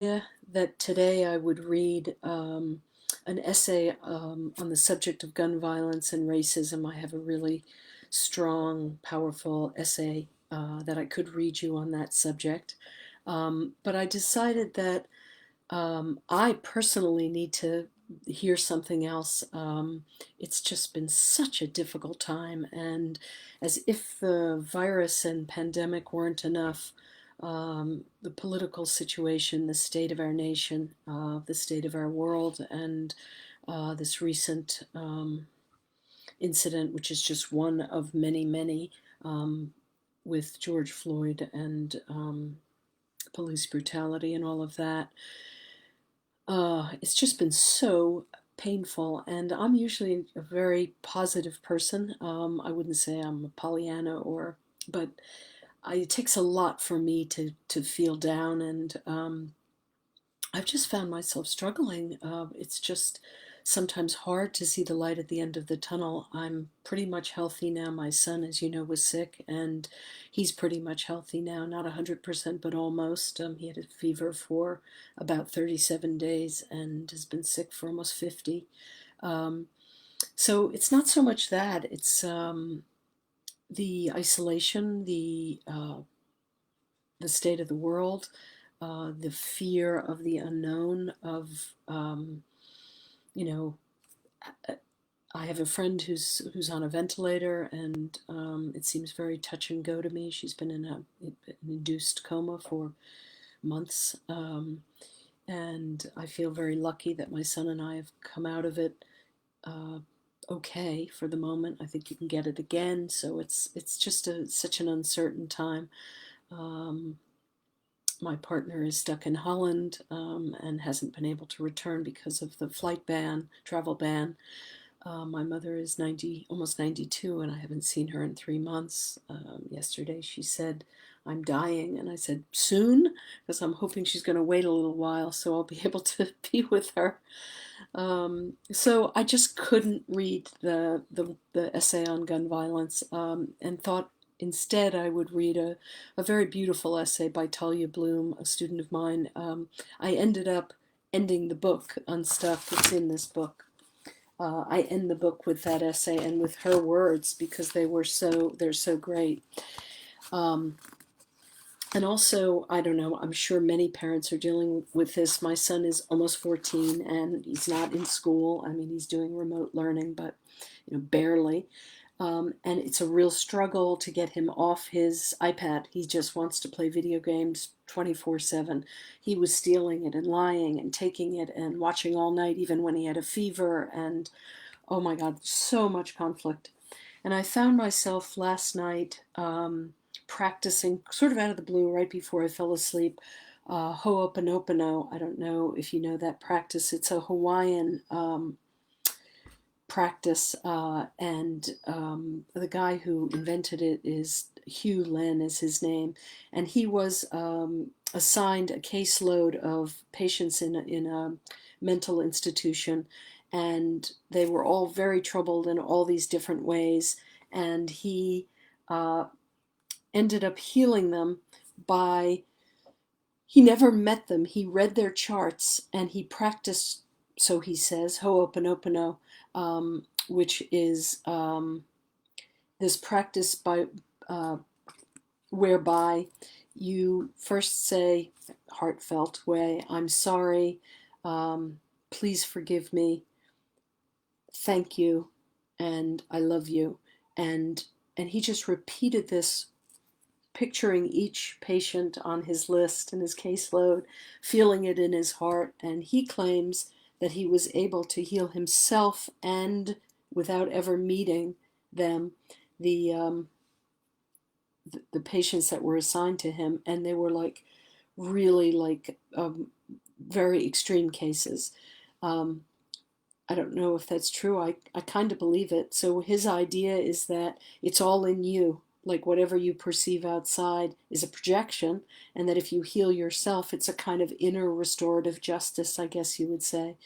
Yeah, that today I would read an essay on the subject of gun violence and racism. I have a really strong, powerful essay that I could read you on that subject. But I decided that I personally need to hear something else. It's just been such a difficult time, and as if the virus and pandemic weren't enough, the political situation, the state of our nation, the state of our world, and this recent incident, which is just one of many, many, with George Floyd and police brutality and all of that. It's just been so painful, and I'm usually a very positive person. I wouldn't say I'm a Pollyanna but it takes a lot for me to feel down, and I've just found myself struggling. It's just sometimes hard to see the light at the end of the tunnel. I'm pretty much healthy now. My son, as you know, was sick, and he's pretty much healthy now. Not 100%, but almost. He had a fever for about 37 days and has been sick for almost 50. Um, so it's not so much that, it's the isolation, the state of the world, the fear of the unknown, of you know, I have a friend who's on a ventilator, and it seems very touch and go to me. She's been in an induced coma for months, and I feel very lucky that my son and I have come out of it uh, okay for the moment. I think you can get it again, so it's just such an uncertain time. Um, my partner is stuck in Holland and hasn't been able to return because of the flight ban, travel ban. My mother is 90, almost 92, and I haven't seen her in 3 months. Yesterday she said, "I'm dying." And I said, "Soon?" Because I'm hoping she's going to wait a little while so I'll be able to be with her. So I just couldn't read the essay on gun violence, and thought instead I would read a very beautiful essay by Talia Bloom, a student of mine. I ended up ending the book, Unstuck. It's in this book. I end the book with that essay and with her words because they're so great. Um, and also, I don't know, I'm sure many parents are dealing with this. My son is almost 14 and he's not in school. I mean, he's doing remote learning, but barely. And it's a real struggle to get him off his iPad. He just wants to play video games 24/7. He was stealing it and lying and taking it and watching all night, even when he had a fever. And oh my God, so much conflict. And I found myself last night practicing sort of out of the blue right before I fell asleep. Ho'oponopono. I don't know if you know that practice. It's a Hawaiian practice, and the guy who invented it is Hugh Lin, is his name, and he was assigned a caseload of patients in a mental institution, and they were all very troubled in all these different ways, and he uh, ended up healing them by he never met them. He read their charts and he practiced, so he says, Ho'oponopono, which is this practice uh, whereby you first say, heartfelt way, "I'm sorry, please forgive me, thank you, and I love you." And and he just repeated this, picturing each patient on his list and his caseload, feeling it in his heart. And he claims that he was able to heal himself and without ever meeting them, the the patients that were assigned to him, and they were like really like very extreme cases. Um, I don't know if that's true. I kind of believe it. So his idea is that it's all in you. Like whatever you perceive outside is a projection, and that if you heal yourself, it's a kind of inner restorative justice, I guess you would say.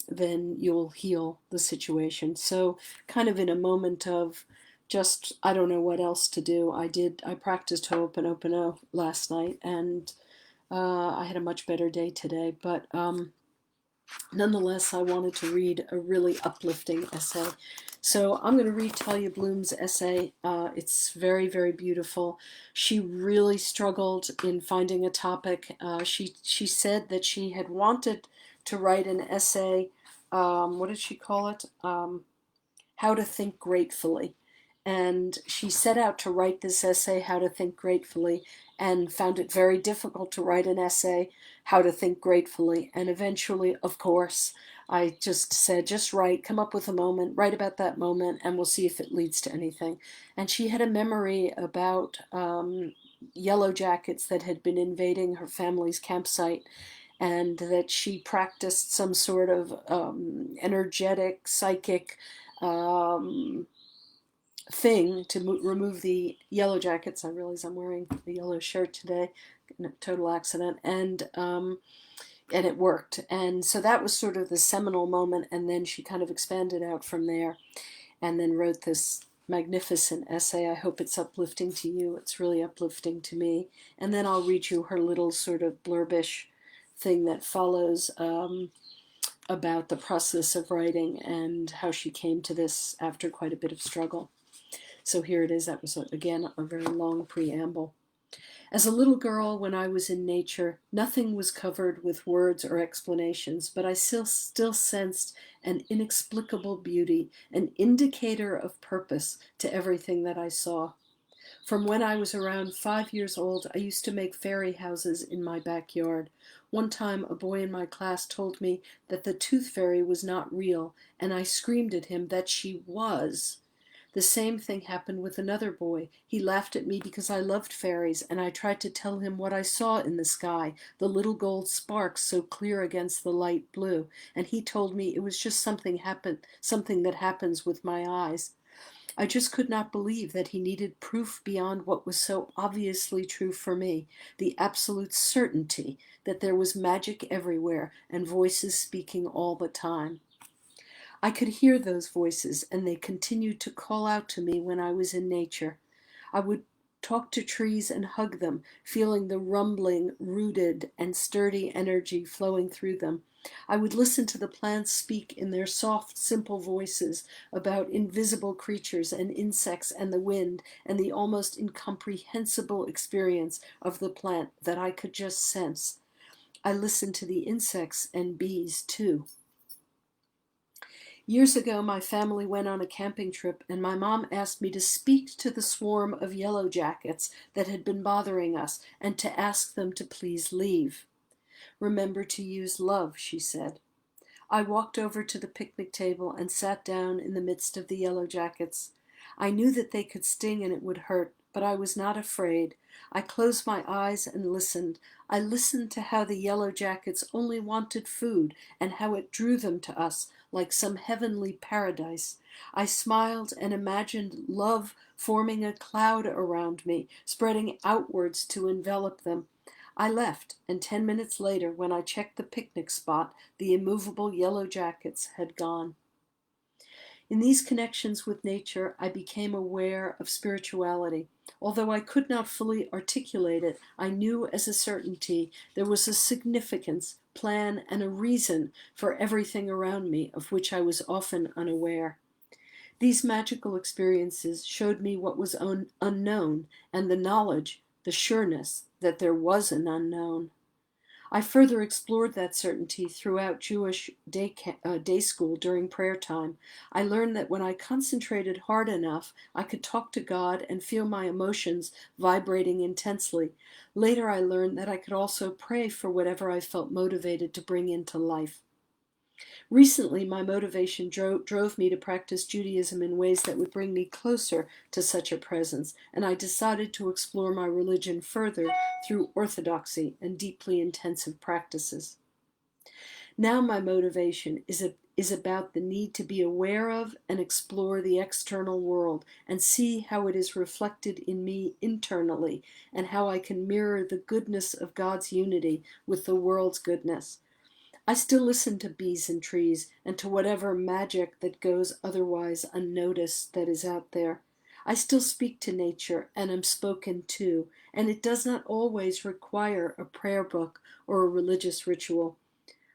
Then you'll heal the situation. So, kind of in a moment of just, I don't know what else to do. I practiced Ho'oponopono last night, and I had a much better day today, but nonetheless, I wanted to read a really uplifting essay. So I'm going to read Talia Bloom's essay. It's very, very beautiful. She really struggled in finding a topic. She said that she had wanted to write an essay. What did she call it? How to Think Gratefully. And she set out to write this essay, How to Think Gratefully, and found it very difficult to write an essay, How to Think Gratefully. And eventually, of course, I just said, just write, come up with a moment, write about that moment, and we'll see if it leads to anything. And she had a memory about yellow jackets that had been invading her family's campsite, and that she practiced some sort of energetic, psychic um, thing to remove the yellow jackets. I realize I'm wearing a yellow shirt today, in a total accident, and it worked. And so that was sort of the seminal moment, and then she kind of expanded out from there, and then wrote this magnificent essay. I hope it's uplifting to you. It's really uplifting to me. And then I'll read you her little sort of blurbish thing that follows about the process of writing and how she came to this after quite a bit of struggle. So here it is. That was, again, a very long preamble. As a little girl, when I was in nature, nothing was covered with words or explanations, but I still sensed an inexplicable beauty, an indicator of purpose to everything that I saw. From when I was around 5 years old, I used to make fairy houses in my backyard. One time, a boy in my class told me that the tooth fairy was not real, and I screamed at him that she was. The same thing happened with another boy. He laughed at me because I loved fairies, and I tried to tell him what I saw in the sky, the little gold sparks so clear against the light blue, and he told me it was just something that happens with my eyes. I just could not believe that he needed proof beyond what was so obviously true for me, the absolute certainty that there was magic everywhere and voices speaking all the time. I could hear those voices, and they continued to call out to me when I was in nature. I would talk to trees and hug them, feeling the rumbling, rooted, and sturdy energy flowing through them. I would listen to the plants speak in their soft, simple voices about invisible creatures and insects and the wind and the almost incomprehensible experience of the plant that I could just sense. I listened to the insects and bees, too. Years ago, my family went on a camping trip, and my mom asked me to speak to the swarm of yellow jackets that had been bothering us and to ask them to please leave. Remember to use love, she said. I walked over to the picnic table and sat down in the midst of the yellow jackets. I knew that they could sting and it would hurt, but I was not afraid. I closed my eyes and listened. I listened to how the yellow jackets only wanted food and how it drew them to us like some heavenly paradise. I smiled and imagined love forming a cloud around me, spreading outwards to envelop them. I left, and 10 minutes later, when I checked the picnic spot, the immovable yellow jackets had gone. In these connections with nature, I became aware of spirituality. Although I could not fully articulate it, I knew as a certainty there was a significance, plan, and a reason for everything around me of which I was often unaware. These magical experiences showed me what was unknown and the knowledge, the sureness that there was an unknown. I further explored that certainty throughout Jewish day school during prayer time. I learned that when I concentrated hard enough, I could talk to God and feel my emotions vibrating intensely. Later, I learned that I could also pray for whatever I felt motivated to bring into life. Recently, my motivation drove me to practice Judaism in ways that would bring me closer to such a presence, and I decided to explore my religion further through orthodoxy and deeply intensive practices. Now my motivation is about the need to be aware of and explore the external world and see how it is reflected in me internally and how I can mirror the goodness of God's unity with the world's goodness. I still listen to bees and trees and to whatever magic that goes otherwise unnoticed that is out there. I still speak to nature and am spoken to, and it does not always require a prayer book or a religious ritual.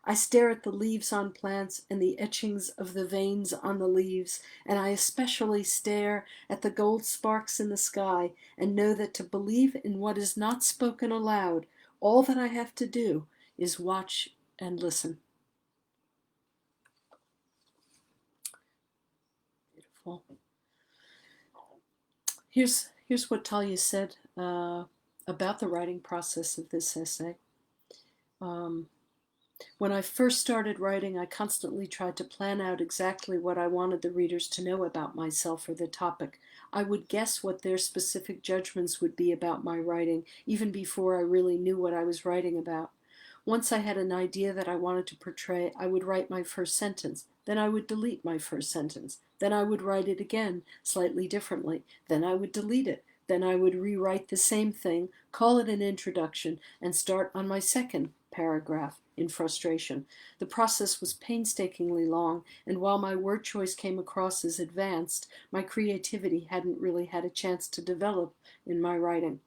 I stare at the leaves on plants and the etchings of the veins on the leaves, and I especially stare at the gold sparks in the sky and know that to believe in what is not spoken aloud, all that I have to do is watch and listen. Beautiful. Here's what Talia said about the writing process of this essay. When I first started writing, I constantly tried to plan out exactly what I wanted the readers to know about myself or the topic. I would guess what their specific judgments would be about my writing, even before I really knew what I was writing about. Once I had an idea that I wanted to portray, I would write my first sentence. Then I would delete my first sentence. Then I would write it again, slightly differently. Then I would delete it. Then I would rewrite the same thing, call it an introduction, and start on my second paragraph in frustration. The process was painstakingly long, and while my word choice came across as advanced, my creativity hadn't really had a chance to develop in my writing.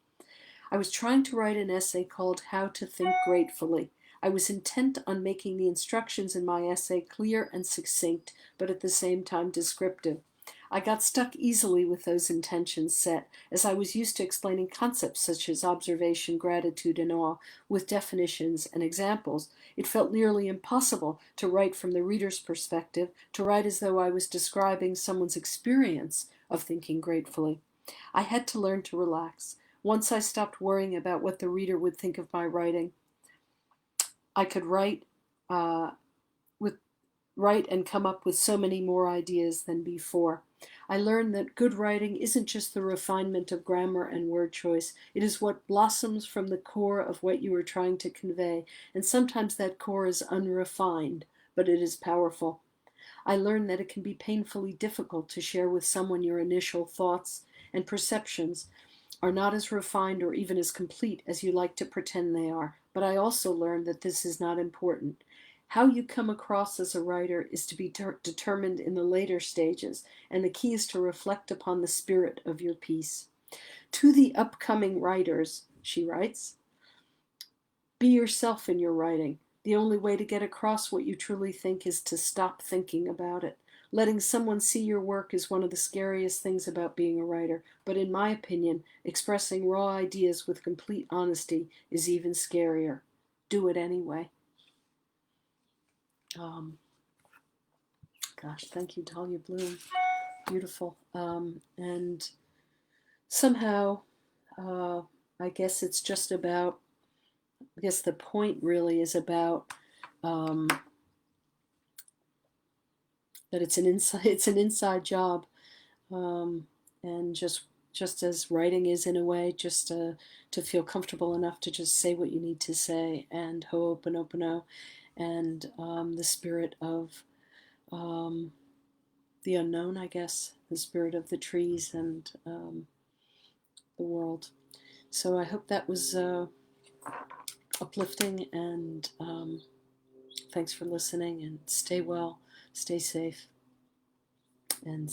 I was trying to write an essay called How to Think Gratefully. I was intent on making the instructions in my essay clear and succinct, but at the same time descriptive. I got stuck easily with those intentions set, as I was used to explaining concepts such as observation, gratitude, and awe with definitions and examples. It felt nearly impossible to write from the reader's perspective, to write as though I was describing someone's experience of thinking gratefully. I had to learn to relax. Once I stopped worrying about what the reader would think of my writing, I could uh, write and come up with so many more ideas than before. I learned that good writing isn't just the refinement of grammar and word choice. It is what blossoms from the core of what you are trying to convey, and sometimes that core is unrefined, but it is powerful. I learned that it can be painfully difficult to share with someone your initial thoughts and perceptions are not as refined or even as complete as you like to pretend they are. But I also learned that this is not important. How you come across as a writer is to be determined in the later stages, and the key is to reflect upon the spirit of your piece. To the upcoming writers, she writes, be yourself in your writing. The only way to get across what you truly think is to stop thinking about it. Letting someone see your work is one of the scariest things about being a writer, but in my opinion, expressing raw ideas with complete honesty is even scarier. Do it anyway. Gosh, thank you, Talia Bloom. Beautiful. And somehow, I guess it's just about, I guess the point really is about um, that it's an inside job, and just as writing is in a way, just to feel comfortable enough to just say what you need to say, and ho'oponopono, and the spirit of the unknown, I guess, the spirit of the trees and the world. So I hope that was uplifting, and thanks for listening, and stay well, stay safe, and